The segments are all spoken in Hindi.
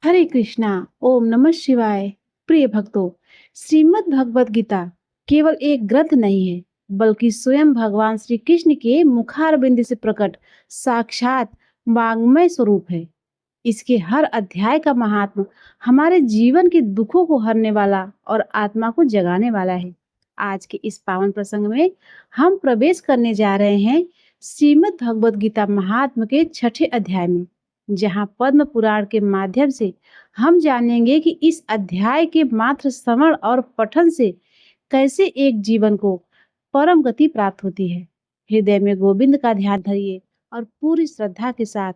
हरे कृष्णा। ओम नमः शिवाय। प्रिय भक्तों, श्रीमद् भगवत गीता केवल एक ग्रंथ नहीं है, बल्कि स्वयं भगवान श्री कृष्ण के मुखारबिंद से प्रकट साक्षात वाङ्मय स्वरूप है। इसके हर अध्याय का महात्मा हमारे जीवन के दुखों को हरने वाला और आत्मा को जगाने वाला है। आज के इस पावन प्रसंग में हम प्रवेश करने जा रहे हैं श्रीमद् भगवत गीता महात्म के छठे अध्याय में, जहां पद्म पुराण के माध्यम से हम जानेंगे कि इस अध्याय के मात्र श्रवण और पठन से कैसे एक जीवन को परम गति प्राप्त होती है। हृदय में गोविंद का ध्यान धरिए और पूरी श्रद्धा के साथ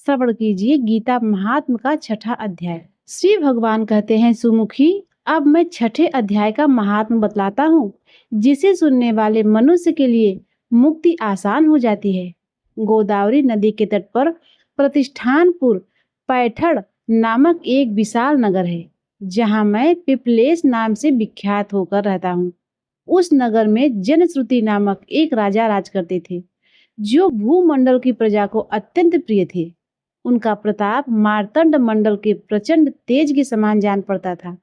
श्रवण कीजिए गीता महात्म का छठा अध्याय। श्री भगवान कहते हैं, सुमुखी, अब मैं छठे अध्याय का महात्म बतलाता हूँ, जिसे सुनने वाले मनुष्य के लिए मुक्ति आसान हो जाती है। गोदावरी नदी के तट पर प्रतिष्ठानपुर पैठड़ नामक एक विशाल नगर है, जहाँ मैं पिपलेश नाम से विख्यात होकर रहता हूँ। उस नगर में जनश्रुति नामक एक राजा राज करते थे, जो भूमंडल की प्रजा को अत्यंत प्रिय थे। उनका प्रताप मार्तंड मंडल के प्रचंड तेज के समान जान पड़ता था।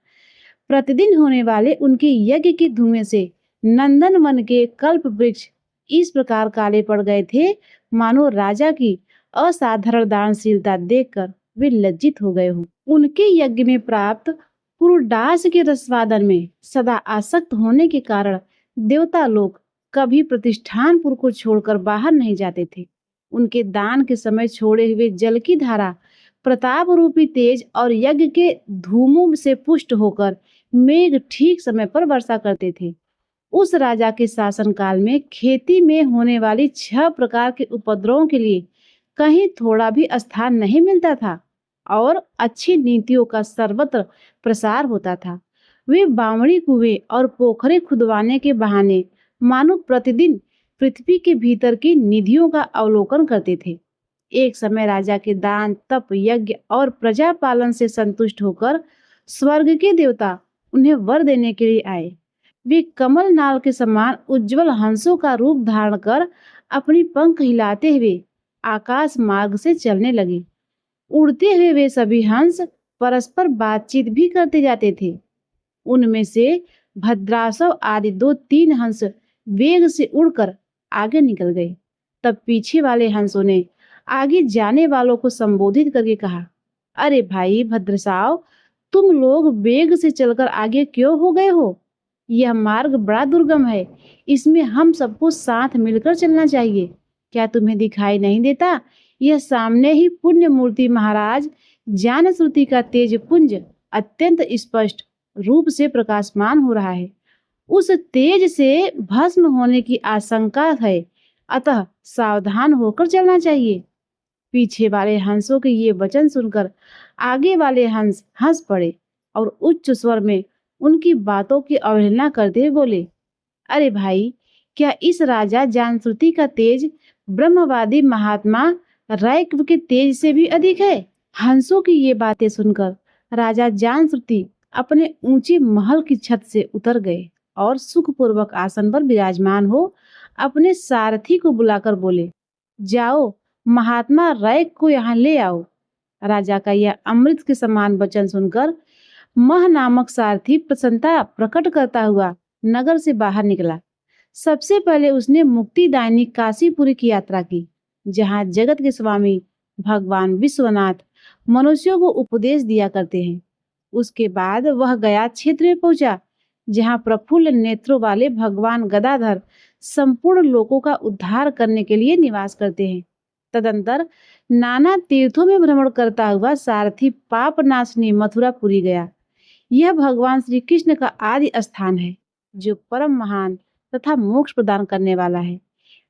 प्रतिदिन होने वाले उनके यज्ञ के धुएं से नंदन वन के कल्प वृक्ष इस प्रकार काले पड़ गए थे, मानो राजा की असाधारण दानशीलता देखकर वे लज्जित हो गए हों। उनके यज्ञ में प्राप्त पुरुडास के रसवादन में सदा आसक्त होने के कारण देवता लोग कभी प्रतिष्ठानपुर को छोड़कर बाहर नहीं जाते थे। उनके दान के समय छोड़े हुए जल की धारा प्रताप रूपी तेज और यज्ञ के धूमों से पुष्ट होकर मेघ ठीक समय पर वर्षा करते थे। उस राजा के शासनकाल में खेती में होने वाली 6 प्रकार के उपद्रवों के लिए कहीं थोड़ा भी स्थान नहीं मिलता था और अच्छी नीतियों का सर्वत्र प्रसार होता था। वे बावड़ी कुएं और पोखरे खुदवाने के बहाने मानो प्रतिदिन पृथ्वी के भीतर की निधियों का अवलोकन करते थे। एक समय राजा के दान, तप, यज्ञ और प्रजा पालन से संतुष्ट होकर स्वर्ग के देवता उन्हें वर देने के लिए आए। वे कमल नाल के समान उज्जवल हंसों का रूप धारण कर अपनी पंख हिलाते हुए आकाश मार्ग से चलने लगे। उड़ते हुए वे सभी हंस परस्पर बातचीत भी करते जाते थे। उनमें से भद्रासव आदि 2-3 हंस वेग से उड़कर आगे निकल गए। तब पीछे वाले हंसों ने आगे जाने वालों को संबोधित करके कहा, अरे भाई भद्रसाव, तुम लोग वेग से चलकर आगे क्यों हो गए हो? यह मार्ग बड़ा दुर्गम है, इसमें हम सबको साथ मिलकर चलना चाहिए। क्या तुम्हें दिखाई नहीं देता? यह सामने ही पुण्य मूर्ति महाराज ज्ञानश्रुति का तेज पुंज अत्यंत स्पष्ट रूप से प्रकाशमान हो रहा है। उस तेज से भस्म होने की आशंका है, अतः सावधान होकर चलना चाहिए। पीछे वाले हंसों के ये वचन सुनकर आगे वाले हंस हंस पड़े और उच्च स्वर में उनकी बातों की अवहेलना करते हुए बोले, अरे भाई, क्या इस राजा ज्ञानश्रुति का तेज ब्रह्मवादी महात्मा रैक्व के तेज से भी अधिक है? हंसों की ये बातें सुनकर राजा ज्ञानश्रुति अपने ऊंचे महल की छत से उतर गए और सुखपूर्वक आसन पर विराजमान हो अपने सारथी को बुलाकर बोले, जाओ महात्मा रैक को यहाँ ले आओ। राजा का यह अमृत के समान वचन सुनकर मह नामक सारथी प्रसन्नता प्रकट करता हुआ नगर से बाहर निकला। सबसे पहले उसने मुक्तिदायिनी काशीपुरी की यात्रा की, जहाँ जगत के स्वामी भगवान विश्वनाथ मनुष्यों को उपदेश दिया करते हैं। उसके बाद वह गया क्षेत्र में पहुंचा, जहाँ प्रफुल्ल नेत्रों वाले भगवान गदाधर संपूर्ण लोकों का उद्धार करने के लिए निवास करते हैं। तदंतर नाना तीर्थों में भ्रमण करता हुआ सारथी पापनाशनी मथुरापुरी गया। यह भगवान श्री कृष्ण का आदि स्थान है, जो परम महान तथा मोक्ष प्रदान करने वाला है।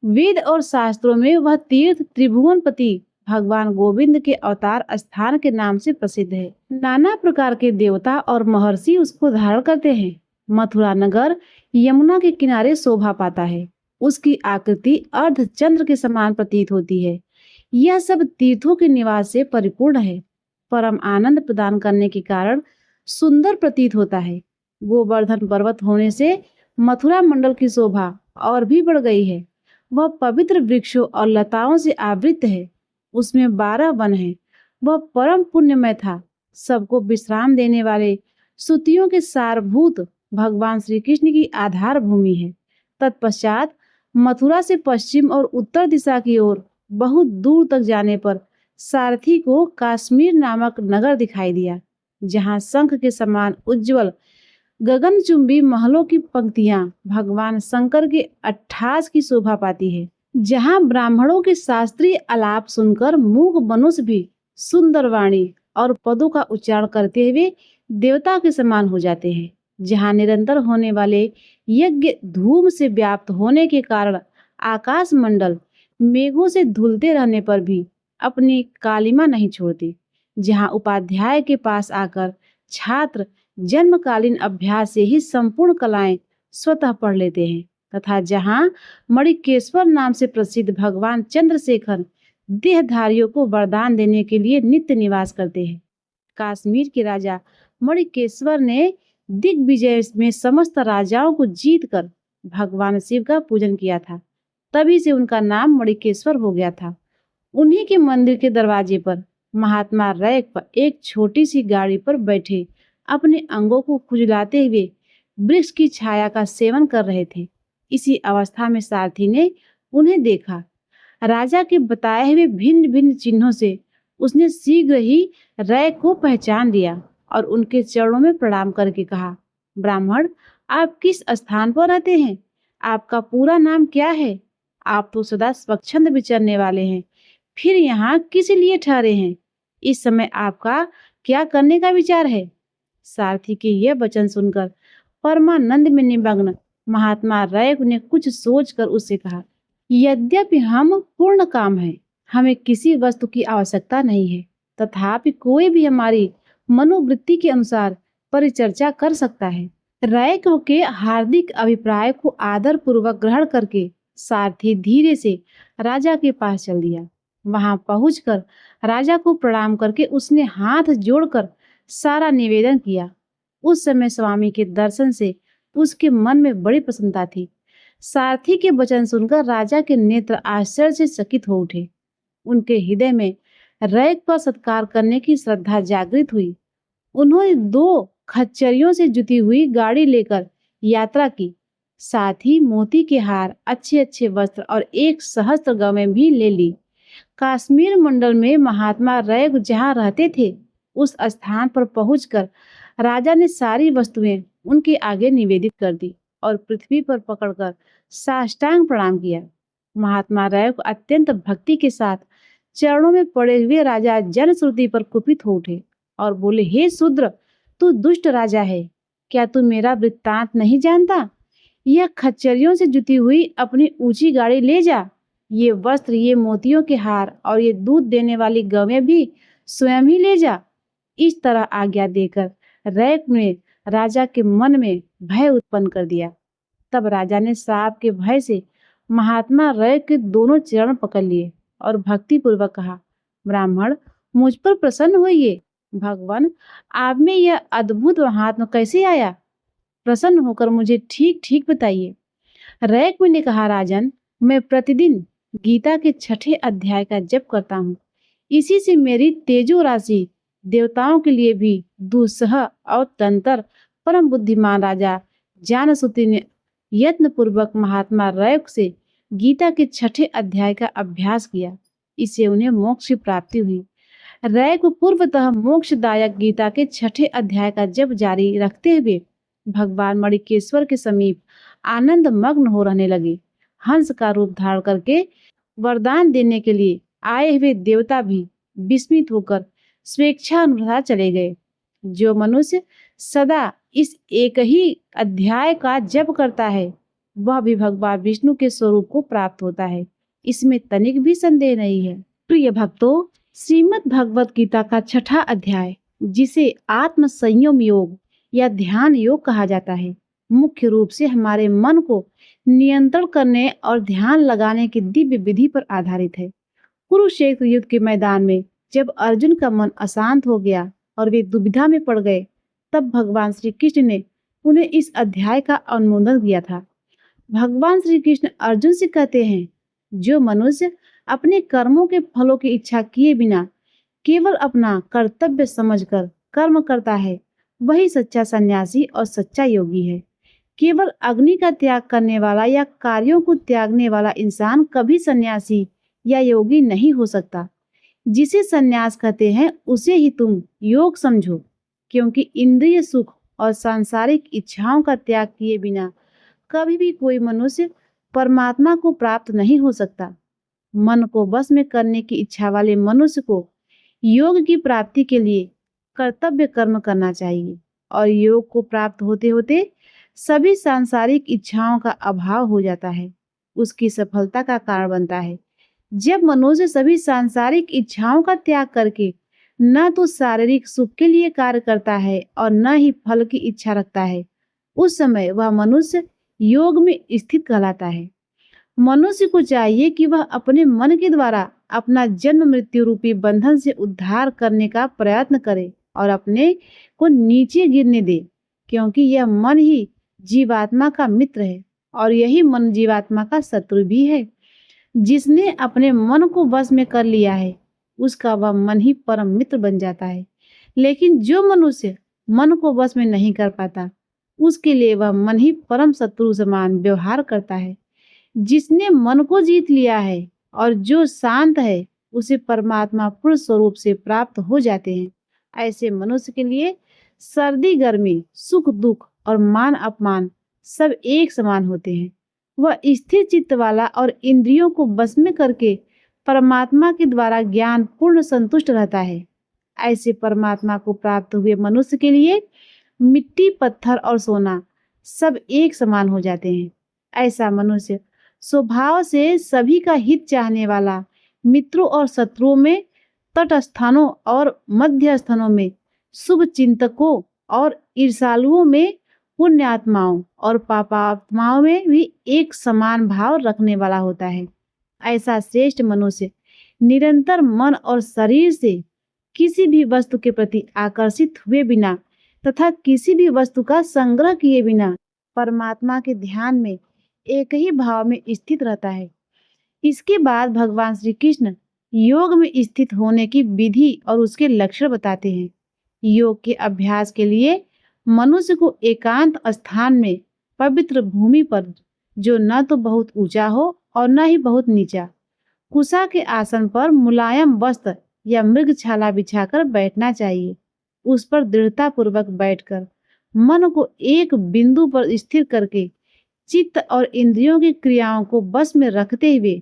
वेद और शास्त्रों में वह तीर्थ त्रिभुवनपति भगवान गोविंद के अवतार स्थान के नाम से प्रसिद्ध है। नाना प्रकार के देवता और महर्षि उसको धारण करते हैं। मथुरा नगर यमुना के किनारे शोभा पाता है। उसकी आकृति अर्धचंद्र के समान प्रतीत होती है। यह सब तीर्थों के निवास से परिपूर्ण है। परम आनंद प्रदान करने के कारण सुंदर प्रतीत होता है। गोवर्धन पर्वत होने से मथुरा मंडल की शोभा और भी बढ़ गई है। वह पवित्र वृक्षों और लताओं से आवृत है। उसमें 12 वन हैं। वह परम पुण्यमय था। सबको विश्राम देने वाले श्रुतियों के सारभूत भगवान श्री कृष्ण की आधार भूमि है। तत्पश्चात मथुरा से पश्चिम और उत्तर दिशा की ओर बहुत दूर तक जाने पर सारथी को काश्मीर नामक नगर दिखाई दिया, जहां शंख के समान उज्जवल गगनचुंबी महलों की पंक्तियां भगवान शंकर के अट्ठास की शोभा पाती है, जहां ब्राह्मणों के शास्त्रीय आलाप सुनकर मूक मनुष्य भी सुंदर वाणी और पदों का उच्चारण करते हुए देवता के समान हो जाते हैं, जहां निरंतर होने वाले यज्ञ धूम से व्याप्त होने के कारण आकाश मंडल मेघों से धुलते रहने पर भी अपनी कालिमा नहीं छोड़ती, जहां उपाध्याय के पास आकर छात्र जन्मकालीन अभ्यास से ही संपूर्ण कलाएं स्वतः पढ़ लेते हैं, तथा जहां मणिकेश्वर नाम से प्रसिद्ध भगवान चंद्रशेखर देहधारियों को वरदान देने के लिए नित्य निवास करते हैं। कश्मीर के राजा मणिकेश्वर ने दिग्विजय में समस्त राजाओं को जीतकर भगवान शिव का पूजन किया था, तभी से उनका नाम मणिकेश्वर हो गया था। उन्हीं के मंदिर के दरवाजे पर महात्मा रैक पर एक छोटी सी गाड़ी पर बैठे अपने अंगों को खुजलाते हुए वृक्ष की छाया का सेवन कर रहे थे। इसी अवस्था में सारथी ने उन्हें देखा। राजा के बताए हुए भिन्न भिन्न चिन्हों से उसने शीघ्र ही रैक को पहचान लिया और उनके चरणों में प्रणाम करके कहा, ब्राह्मण, आप किस स्थान पर रहते हैं? आपका पूरा नाम क्या है? आप तो सदा स्वच्छंद विचरने वाले हैं, फिर यहाँ किस लिए ठहरे हैं? इस समय आपका क्या करने का विचार है? सारथी के यह वचन सुनकर परमानंद में निमग्न महात्मा रैक ने कुछ सोचकर उससे कहा, यद्यपि हम पूर्ण काम है, हमें किसी वस्तु की आवश्यकता नहीं है, तथापि कोई भी हमारी मनोवृत्ति के अनुसार परिचर्चा कर सकता है। रैक के हार्दिक अभिप्राय को आदर पूर्वक ग्रहण करके सारथी धीरे से राजा के पास चल दिया। वहां पहुंचकर राजा को प्रणाम करके उसने हाथ जोड़कर सारा निवेदन किया। उस समय स्वामी के दर्शन से उसके मन में बड़ी प्रसन्नता थी। सारथी के वचन सुनकर राजा के नेत्र आश्चर्य से चकित हो उठे। उनके हृदय में रैक का सत्कार करने की श्रद्धा जागृत हुई। उन्होंने 2 खच्चरियों से जुती हुई गाड़ी लेकर यात्रा की, साथ ही मोती के हार, अच्छे अच्छे वस्त्र और 1 सहस्त्र गवें भी ले ली। कश्मीर मंडल में महात्मा रैक जहाँ रहते थे, उस स्थान पर पहुंचकर राजा ने सारी वस्तुएं उनके आगे निवेदित कर दी और पृथ्वी पर पकड़कर साष्टांग प्रणाम किया। महात्मा रैक अत्यंत भक्ति के साथ चरणों में पड़े हुए राजा जनश्रुति पर कुपित हो उठे और बोले, हे शूद्र, तू दुष्ट राजा है, क्या तू मेरा वृत्तांत नहीं जानता? यह खच्चरियों से जुती हुई अपनी ऊंची गाड़ी ले जा। ये वस्त्र, ये मोतियों के हार और ये दूध देने वाली गवें भी स्वयं ही ले जा। इस तरह आज्ञा देकर रैक ने राजा के मन में भय उत्पन्न कर दिया। तब राजा ने श्राप के भय से महात्मा रैक के दोनों चरण पकड़ लिए और भक्ति पूर्वक कहा, ब्राह्मण, मुझ पर प्रसन्न होइए। भगवान, आप में यह अद्भुत महात्मा कैसे आया? प्रसन्न होकर मुझे ठीक ठीक बताइए। रैक ने कहा, राजन, मैं प्रतिदिन गीता के 6ठे अध्याय का जप करता हूँ। इसी से मेरी तेजो राशि देवताओं के लिए भी दुस्सह और तंत्र परम बुद्धिमान राजा जानश्रुति ने यत्न पूर्वक महात्मा रैक से गीता के 6ठे अध्याय का अभ्यास किया। इससे उन्हें मोक्ष की प्राप्ति हुई। रैक पूर्वतः मोक्षदायक गीता के 6ठे अध्याय का जप जारी रखते हुए भगवान मणिकेश्वर के समीप आनंद मग्न हो रहने लगे। हंस का रूप धारण करके वरदान देने के लिए आए हुए देवता भी विस्मित होकर स्वेच्छा अनुसार चले गए। जो मनुष्य सदा इस एक ही अध्याय का जप करता है, वह भी भगवान विष्णु के स्वरूप को प्राप्त होता है, इसमें तनिक भी संदेह नहीं है। प्रिय भक्तों, श्रीमद् भगवत गीता का 6ठा अध्याय, जिसे आत्म संयम योग या ध्यान योग कहा जाता है, मुख्य रूप से हमारे मन को नियंत्रण करने और ध्यान लगाने की दिव्य विधि पर आधारित है। कुरुक्षेत्र युद्ध के मैदान में जब अर्जुन का मन अशांत हो गया और वे दुविधा में पड़ गए, तब भगवान श्री कृष्ण ने उन्हें इस अध्याय का अनुमोदन किया था। भगवान श्री कृष्ण अर्जुन से कहते हैं, जो मनुष्य अपने कर्मों के फलों की इच्छा किए बिना केवल अपना कर्तव्य समझकर कर्म करता है वही सच्चा सन्यासी और सच्चा योगी है। केवल अग्नि का त्याग करने वाला या कार्यों को त्यागने वाला इंसान कभी सन्यासी या योगी नहीं हो सकता। जिसे सन्यास कहते हैं उसे ही तुम योग समझो, क्योंकि इंद्रिय सुख और सांसारिक इच्छाओं का त्याग किए बिना कभी भी कोई मनुष्य परमात्मा को प्राप्त नहीं हो सकता। मन को बस में करने की इच्छा वाले मनुष्य को योग की प्राप्ति के लिए कर्तव्य कर्म करना चाहिए और योग को प्राप्त होते होते सभी सांसारिक इच्छाओं का अभाव हो जाता है, उसकी सफलता का कारण बनता है। जब मनुष्य सभी सांसारिक इच्छाओं का त्याग करके न तो शारीरिक सुख के लिए कार्य करता है और न ही फल की इच्छा रखता है, उस समय वह मनुष्य योग में स्थित कहलाता है। मनुष्य को चाहिए कि वह अपने मन के द्वारा अपना जन्म मृत्यु रूपी बंधन से उद्धार करने का प्रयत्न करे और अपने को नीचे गिरने दे, क्योंकि यह मन ही जीवात्मा का मित्र है और यही मन जीवात्मा का शत्रु भी है। जिसने अपने मन को वश में कर लिया है उसका वह मन ही परम मित्र बन जाता है। लेकिन जो मनुष्य मन को वश में नहीं कर पाता उसके लिए वह मन ही परम शत्रु समान व्यवहार करता है। जिसने मन को जीत लिया है और जो शांत है उसे परमात्मा पूर्ण स्वरूप से प्राप्त हो जाते हैं। ऐसे मनुष्य के लिए सर्दी गर्मी सुख दुख और मान अपमान सब एक समान होते हैं। वह स्थिर चित्त वाला और इंद्रियों को बस में करके परमात्मा के द्वारा ज्ञान पूर्ण संतुष्ट रहता है। ऐसे परमात्मा को प्राप्त हुए मनुष्य के लिए मिट्टी पत्थर और सोना सब एक समान हो जाते हैं। ऐसा मनुष्य स्वभाव से सभी का हित चाहने वाला, मित्रों और शत्रुओं में, तटस्थानों और मध्य स्थानों में, शुभ चिंतकों और ईर्षालुओं में, पुण्यात्माओं और पापात्माओं में भी एक समान भाव रखने वाला होता है। ऐसा श्रेष्ठ मनुष्य निरंतर मन और शरीर से किसी भी वस्तु के प्रति आकर्षित हुए बिना तथा किसी भी वस्तु का संग्रह किए बिना परमात्मा के ध्यान में एक ही भाव में स्थित रहता है। इसके बाद भगवान श्री कृष्ण योग में स्थित होने की विधि और उसके लक्षण बताते हैं। योग के अभ्यास के लिए मनुष्य को एकांत स्थान में पवित्र भूमि पर, जो न तो बहुत ऊंचा हो और न ही बहुत नीचा, कुशा के आसन पर मुलायम वस्त्र या मृगछाला बिछाकर बैठना चाहिए। उस पर दृढ़ता पूर्वक बैठकर मन को एक बिंदु पर स्थिर करके चित्त और इंद्रियों की क्रियाओं को बस में रखते हुए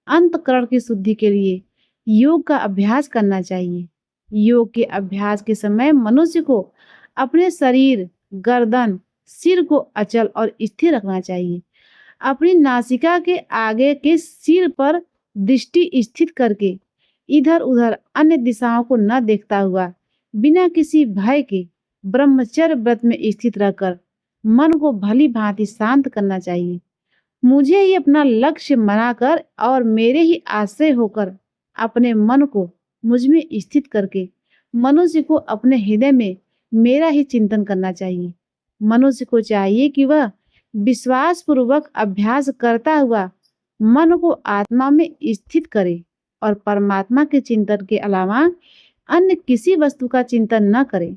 अंतःकरण की शुद्धि के लिए योग का अभ्यास करना चाहिए। योग के अभ्यास के समय मनुष्य को अपने शरीर, गर्दन, सिर को अचल और स्थिर रखना चाहिए। अपनी नासिका के आगे के सिर पर दृष्टि स्थित करके इधर उधर अन्य दिशाओं को न देखता हुआ बिना किसी भय के ब्रह्मचर्य व्रत में स्थित रहकर मन को भली भांति शांत करना चाहिए। मुझे ही अपना लक्ष्य बनाकर और मेरे ही आश्रय होकर अपने मन को मुझ में स्थित करके मनुष्य को अपने हृदय में मेरा ही चिंतन करना चाहिए। मनुष्य को चाहिए कि वह विश्वास पूर्वक अभ्यास करता हुआ मन को आत्मा में स्थित करे और परमात्मा के चिंतन के अलावा अन्य किसी वस्तु का चिंतन न करे।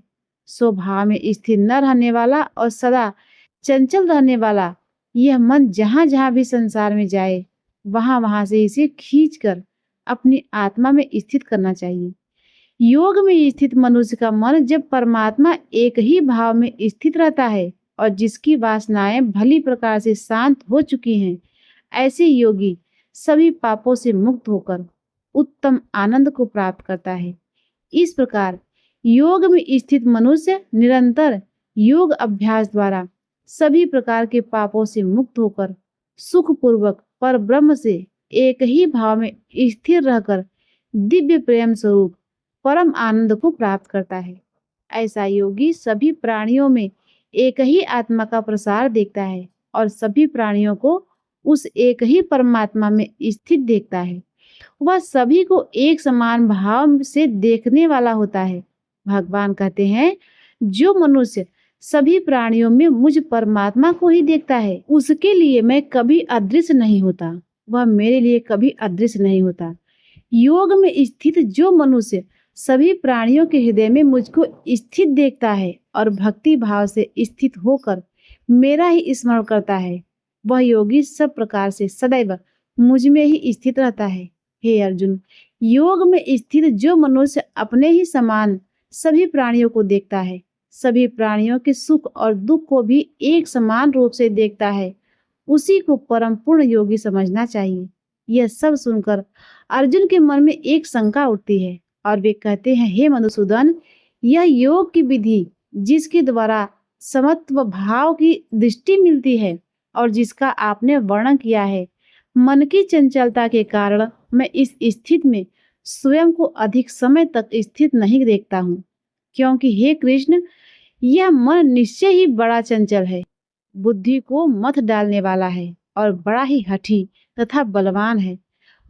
स्वभाव में स्थिर न रहने वाला और सदा चंचल रहने वाला यह मन जहां जहां भी संसार में जाए वहां वहां से इसे खींचकर अपनी आत्मा में स्थित करना चाहिए। योग में स्थित मनुष्य का मन जब परमात्मा एक ही भाव में स्थित रहता है और जिसकी वासनाएं भली प्रकार से शांत हो चुकी हैं, ऐसे योगी सभी पापों से मुक्त होकर उत्तम आनंद को प्राप्त करता है। इस प्रकार योग में स्थित मनुष्य निरंतर योग अभ्यास द्वारा सभी प्रकार के पापों से मुक्त होकर सुखपूर्वक पर ब्रह्म से एक ही भाव में स्थिर रहकर दिव्य प्रेम स्वरूप परम आनंद को प्राप्त करता है। ऐसा योगी सभी प्राणियों में एक ही आत्मा का प्रसार देखता है और सभी प्राणियों को उस एक ही परमात्मा में स्थित देखता है। वह सभी को एक समान भाव से देखने वाला होता है। भगवान कहते हैं, जो मनुष्य सभी प्राणियों में मुझ परमात्मा को ही देखता है उसके लिए मैं कभी अदृश्य नहीं होता, वह मेरे लिए कभी अदृश्य नहीं होता। योग में स्थित जो मनुष्य सभी प्राणियों के हृदय में मुझको स्थित देखता है और भक्ति भाव से स्थित होकर मेरा ही स्मरण करता है। वह योगी सब प्रकार से सदैव मुझ में ही स्थित रहता है। हे अर्जुन, योग में स्थित जो मनुष्य अपने ही समान सभी प्राणियों को देखता है, सभी प्राणियों के सुख और दुख को भी एक समान रूप से देखता है, उसी को परम पूर्ण योगी समझना चाहिए। यह सब सुनकर अर्जुन के मन में एक शंका उठती है और वे कहते हैं, हे मधुसूदन, यह योग की विधि जिसके द्वारा समत्व भाव की दृष्टि मिलती है और जिसका आपने वर्णन किया है, मन की चंचलता के कारण मैं इस स्थिति में स्वयं को अधिक समय तक स्थित नहीं देखता हूँ, क्योंकि हे कृष्ण, यह मन निश्चय ही बड़ा चंचल है, बुद्धि को मथ डालने वाला है और बड़ा ही हठी तथा बलवान है।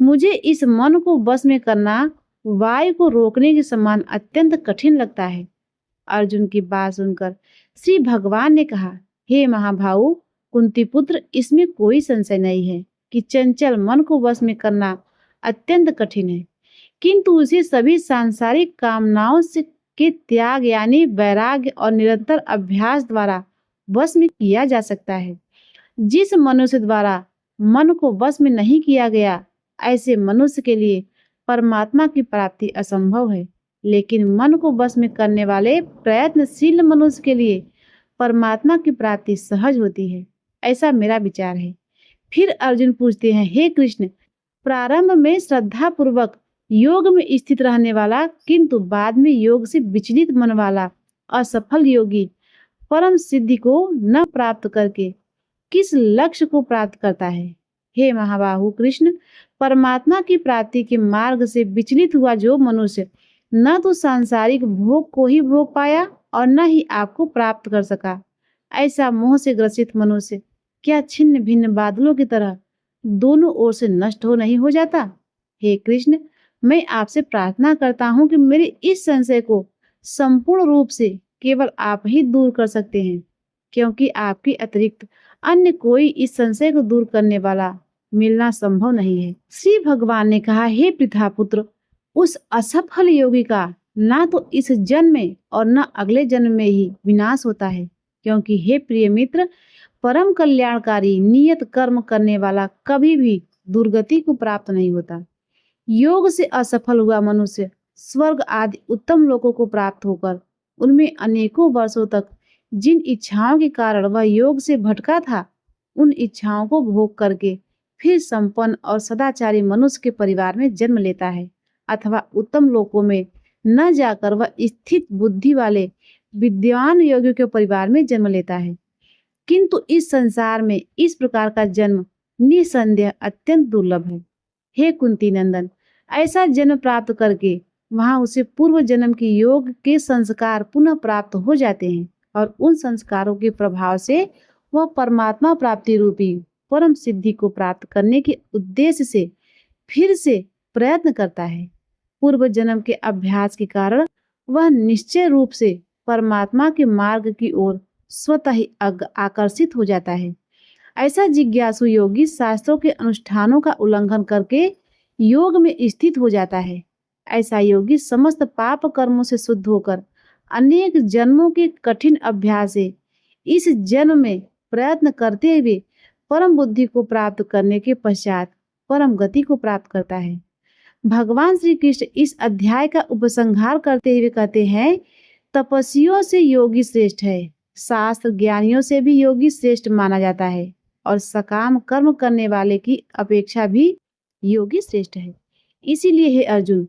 मुझे इस मन को वश में करना वायु को रोकने के समान अत्यंत कठिन लगता है। अर्जुन की बात सुनकर श्री भगवान ने कहा, हे महाभाऊ कुंती पुत्र, इसमें कोई संशय नहीं है कि चंचल मन को वश में करना अत्यंत कठिन है, किंतु उसे सभी सांसारिक कामनाओं से के त्याग यानी वैराग्य और निरंतर अभ्यास द्वारा वश में किया जा सकता है। जिस मनुष्य द्वारा मन को वश में नहीं किया गया, ऐसे मनुष्य के लिए परमात्मा की प्राप्ति असंभव है, लेकिन मन को वश में करने वाले प्रयत्नशील मनुष्य के लिए परमात्मा की प्राप्ति सहज होती है। ऐसा मेरा विचार है। फिर अर्जुन पूछते हैं, हे कृष्ण, प्रारंभ में श्रद्धा पूर्वक योग में स्थित रहने वाला किंतु बाद में योग से विचलित मन वाला असफल योगी परम सिद्धि को न प्राप्त करके किस लक्ष्य को प्राप्त करता है? हे महाबाहु कृष्ण, परमात्मा की प्राप्ति के मार्ग से विचलित हुआ जो मनुष्य न तो सांसारिक भोग को ही भोग पाया और न ही आपको प्राप्त कर सका, ऐसा मोह से ग्रसित मनुष्य क्या छिन्न भिन्न बादलों की तरह दोनों ओर से नष्ट हो नहीं हो जाता? हे कृष्ण, मैं आपसे प्रार्थना करता हूँ कि मेरे इस संशय को संपूर्ण रूप से केवल आप ही दूर कर सकते हैं, क्योंकि आपके अतिरिक्त अन्य कोई इस संशय को दूर करने वाला मिलना संभव नहीं है। श्री भगवान ने कहा, हे पृथापुत्र, उस असफल योगी का ना तो इस जन्म में और न अगले जन्म में ही विनाश होता है, क्योंकि हे प्रिय मित्र, परम कल्याणकारी नियत कर्म करने वाला कभी भी दुर्गति को प्राप्त नहीं होता। योग से असफल हुआ मनुष्य स्वर्ग आदि उत्तम लोकों को प्राप्त होकर उनमें अनेकों वर्षों तक जिन इच्छाओं के कारण वह योग से भटका था, उन इच्छाओं को भोग करके फिर संपन्न और सदाचारी मनुष्य के परिवार में जन्म लेता है, अथवा उत्तम लोकों में न जाकर वह स्थित बुद्धि वाले विद्वान योगियों के परिवार में जन्म लेता है। किंतु इस संसार में इस प्रकार का जन्म निसंदेह अत्यंत दुर्लभ है। हे कुंती नंदन, ऐसा जन्म प्राप्त करके वहां उसे पूर्व जन्म के योग के संस्कार पुनः प्राप्त हो जाते हैं और उन संस्कारों के प्रभाव से वह परमात्मा प्राप्ति रूपी परम सिद्धि को प्राप्त करने के उद्देश्य से फिर से प्रयत्न करता है। पूर्व जन्म के अभ्यास के कारण वह निश्चय रूप से परमात्मा के मार्ग की ओर स्वतः ही आकर्षित हो जाता है। ऐसा जिज्ञासु योगी शास्त्रों के अनुष्ठानों का उल्लंघन करके योग में स्थित हो जाता है। ऐसा योगी समस्त पाप कर्मों से शुद्ध होकर अनेक जन्मों के कठिन अभ्यास से इस जन्म में प्रयत्न करते हुए परम बुद्धि को प्राप्त करने के पश्चात परम गति को प्राप्त करता है। भगवान श्री कृष्ण इस अध्याय का उपसंहार करते हुए कहते हैं, तपस्वियों से योगी श्रेष्ठ है, शास्त्र ज्ञानियों से भी योगी श्रेष्ठ माना जाता है और सकाम कर्म करने वाले की अपेक्षा भी योगी श्रेष्ठ है। इसीलिए हे अर्जुन,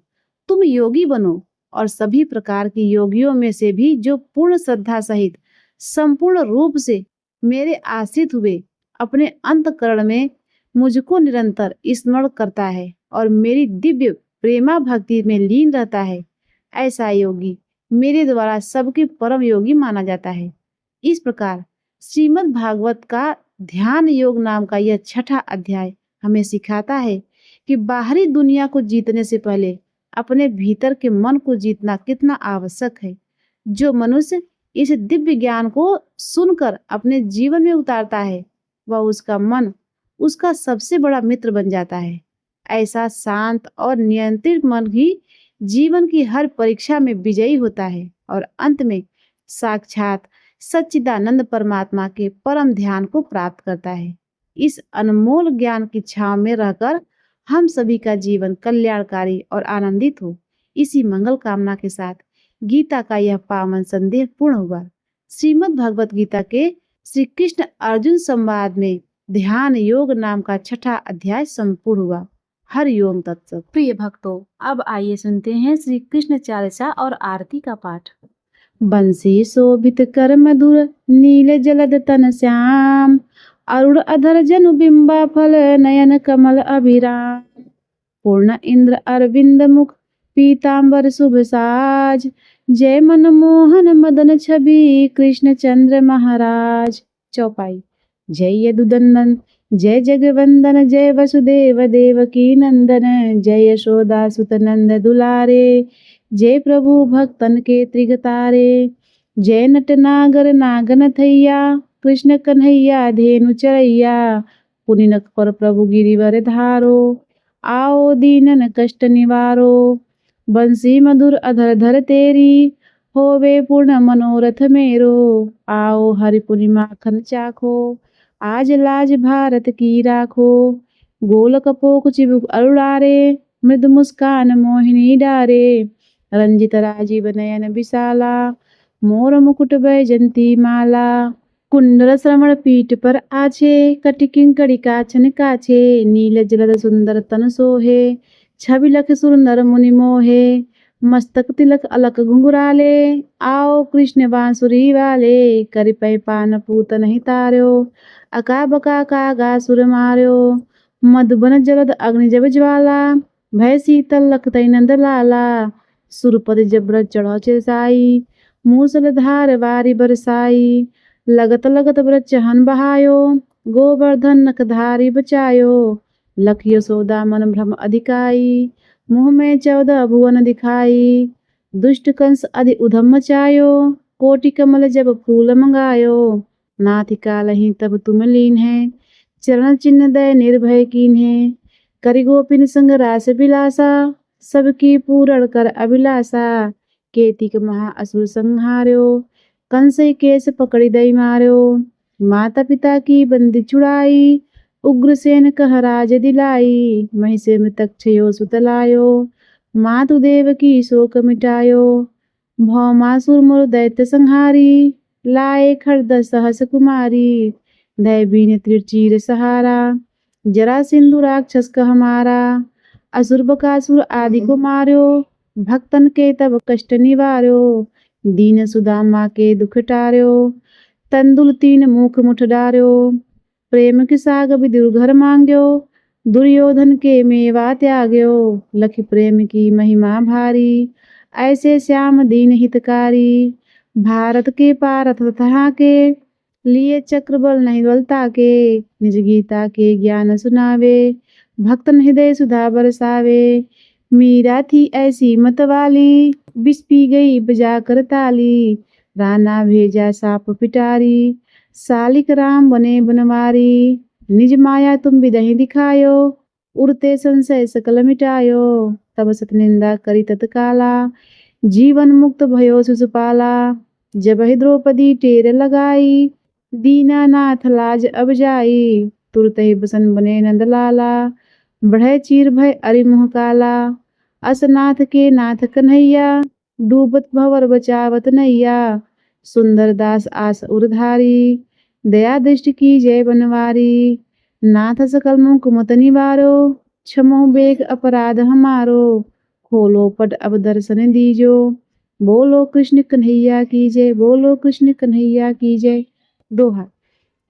तुम योगी बनो और सभी प्रकार की योगियों में से भी जो पूर्ण श्रद्धा सहित संपूर्ण रूप से मेरे आश्रित हुए अपने अंतःकरण में मुझको निरंतर स्मरण करता है और मेरी दिव्य प्रेमा भक्ति में लीन रहता है, ऐसा योगी मेरे द्वारा सबके परम योगी माना जाता है। इस प्रकार श्रीमद् भागवत का ध्यान योग नाम का यह छठा अध्याय हमें सिखाता है कि बाहरी दुनिया को जीतने से पहले अपने भीतर के मन को जीतना कितना आवश्यक है। जो मनुष्य इस दिव्य ज्ञान को सुनकर अपने जीवन में उतारता है, वह उसका मन उसका सबसे बड़ा मित्र बन जाता है। ऐसा शांत और नियंत्रित मन ही जीवन की हर परीक्षा में विजयी होता है और अंत में साक्षात सच्चिदानंद परमात्मा के परम ध्यान को प्राप्त करता है। इस अनमोल ज्ञान की छांव में रहकर हम सभी का जीवन कल्याणकारी और आनंदित हो, इसी मंगल कामना के साथ गीता का यह पावन संदेश पूर्ण हुआ। श्रीमद् भगवत गीता के श्री कृष्ण अर्जुन संवाद में ध्यान योग नाम का छठा अध्याय संपूर्ण हुआ। हरिओम तत्सत। प्रिय भक्तों, अब आइए सुनते हैं श्री कृष्ण चालीसा और आरती का पाठ। बंसी शोभित कर मधुर नील जलद तन श्याम, अरुण अधर जनु बिंबा फल नयन कमल अभिराम। पूर्ण इंद्र अरविंद मुख पीतांबर शुभ साज, जय मनमोहन मदन छवि कृष्ण चंद्र महाराज। चौपाई। जय यदुनंदन जय जगवंदन, जय वसुदेव देवकी नंदन, जय यशोदा सुत नंद दुलारे, जय प्रभु भक्तन के त्रिगतारे। जय नटनागर नागन थैया, कृष्ण कन्हैया धेनु चरैया। पुनिनक पर प्रभु गिरिवर धारो, आओ दीनन कष्ट निवारो। बंसी मधुर अधर धर तेरी, होवे पूर्ण मनोरथ मेरो। आओ हरि पुनि माखन चाखो, आज लाज भारत की राखो। गोल कपोक चिबुक अरुड़ारे, मृदु मुस्कान मोहिनी डारे। रंजित राजीव नयन विशाला, मोर मुकुट बैजंती माला। कुंडल श्रवण पीठ पर आछे, कटि किंकड़ी काछन काछे। नील जलद सुंदर तन सोहे, छवि लख सुर नर मुनि मोहे। मस्तक तिलक अलक घुंघराले, आओ कृष्ण बांसुरी वाले। करि पै पान पूत नहीं तार्यो, अका बका कागा सुर मार्यो। मधुबन जलद अग्नि जब ज्वाला, भय शीतल लख तै नंद लाला। सुरपद जबर चढ़ो चिरसाई, मूसल धार वारी बरसाई। लगत लगत ब्रज चहन बहायो, गोवर्धन नख धारी बचायो। लख यशोदा मन भ्रम अधिकाई, मुँह में 14 भुवन दिखाई। दुष्ट कंस अधि उधम मचायो, कोटि कमल जब फूल मंगायो। नाथ कालहि तब तुम लीन है, चरण चिन्ह दय निर्भय कीन है। करि गोपिन संग रास बिलासा, सबकी पूरण कर अभिलाषा। केतिक महा असुर संहार्यो, कंसई केस पकड़ी दई मार्यो। माता पिता की बंदी छुड़ाई, उग्रसेन कह राज दिलाई। महिषे मृतक छयो सुतलायो, मातु देव की शोक मिटायो। भौमासुर मोर दैत्य संहारी, लाए खरद सहस कुमारी। दय बीन त्रिचीर सहारा, जरा सिंधु राक्षस कह मारा। असुर बकासुर आदि को मार्यो, भक्तन के तब कष्ट निवार्यो। दीन सुदामा के दुख टार्यो, तंदुल 3 मुख मुठ डार्यो। प्रेम के साग विदुर घर मांग्यो, दुर्योधन के मेवा त्याग्यो। लख प्रेम की महिमा भारी, ऐसे श्याम दीन हितकारी। भारत के पारथ तथा के, लिए चक्र बल नहीं बलता के। निज गीता के ज्ञान सुनावे, भक्तन हृदय सुधा बरसावे। मीरा थी ऐसी मतवाली, विष पी गई बजा कर ताली। राणा भेजा साप पिटारी, सालिक राम बने बनवारी। निज माया तुम विदहि दिखायो, उड़ते संशय सकल मिटायो। तब सत निंदा करी तत्काला, जीवन मुक्त भयो सुसुपाला। जब ही द्रौपदी टेर लगाई, दीनानाथ लाज अब जाई। तुरत ही बसन बने नंदलाला, बढ़े चीर भय अरि मुह काला। असनाथ के नाथ कन्हैया, डूबत भंवर बचावत नैया। सुंदर दास आस उरधारी, दया दृष्टि की जय बनवारी। नाथ सकल मुख मत निवारो, क्षमो बेग अपराध हमारो। खोलो पट अब दर्शन दीजो, बोलो कृष्ण कन्हैया की जय, बोलो कृष्ण कन्हैया की जय। दोहा।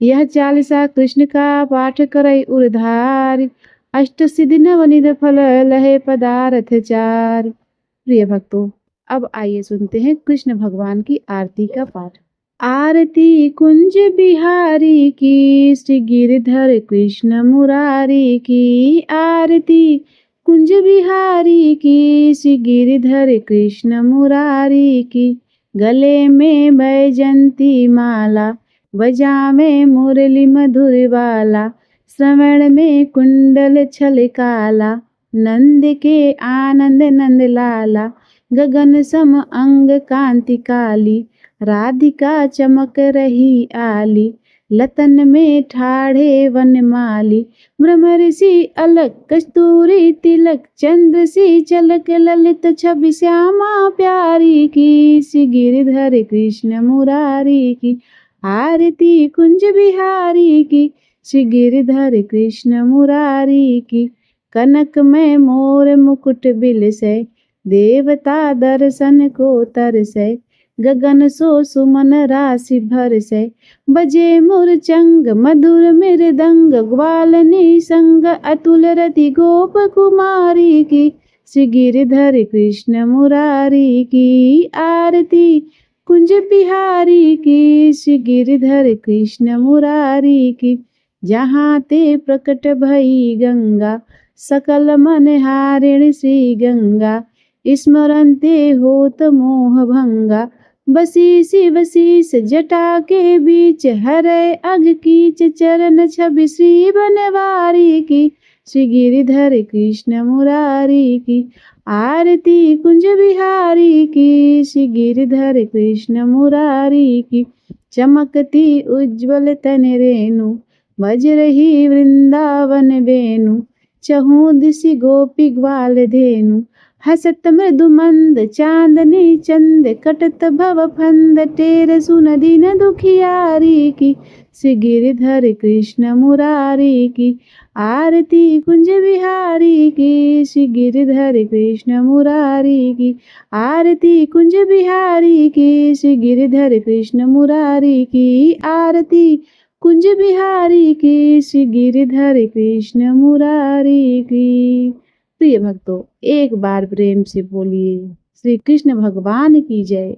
यह चालीसा कृष्ण का पाठ करई उरधार, अष्ट सिद्धि नवनिध फल लहे पदार्थ चार। प्रिय भक्तों, अब आइए सुनते हैं कृष्ण भगवान की आरती का पाठ। आरती कुंज बिहारी की, श्री गिरधर कृष्ण मुरारी की। आरती कुंज बिहारी की, श्री गिरधर कृष्ण मुरारी की। गले में बैजंती माला, बजावे मुरली मधुर बाला। श्रवण में कुंडल छल काला, नंद के आनंद नंद लाला, गगन सम अंग कांति काली, राधिका चमक रही आली, लतन में ठाढ़े वनमाली, भ्रमरसी अलक कस्तूरी तिलक, चंद्र सी चलक ललित छवि श्यामा प्यारी की, श्री गिरधर कृष्ण मुरारी की, आरती कुंज बिहारी की, श्री गिरधर कृष्ण मुरारी की। कनक में मोर मुकुट बिलसै, देवता दर्शन को तरसै, गगन सो सुमन राशि भरसै, बजे मुरचंग मधुर मृदंग, ग्वाल संग अतुल रति गोप कुमारी की, श्री गिरधर कृष्ण मुरारी की, आरती कुंज बिहारी की, श्री गिरधर कृष्ण मुरारी की। जहाँ ते प्रकट भई गंगा, सकल मन हारिणी श्री गंगा, स्मरन्ते होत मोह भंगा, बसी वशीष जटा के बीच, हरै अग कीच चरण छवि श्री बनवारी की, श्री गिरधर कृष्ण मुरारी की, आरती कुंज बिहारी की, श्री गिरधर कृष्ण मुरारी की। चमकती उज्ज्वल तन रेणु, बज रही वृंदावन वेणु, चहु दिशि गोपी ग्वाल धेनु, हसत मृदु मंद चांदनी चंद, कटत भव फंद टेर सुन दीन दुखियारी की, श्री गिरधर कृष्ण मुरारी की, आरती कुंज बिहारी की, श्री गिरधर कृष्ण मुरारी की, आरती कुंज बिहारी की, श्री गिरधर कृष्ण मुरारी की, आरती कुंज बिहारी की, श्री गिरधर कृष्ण मुरारी की। प्रिय भक्तों, एक बार प्रेम से बोलिए श्री कृष्ण भगवान की जय।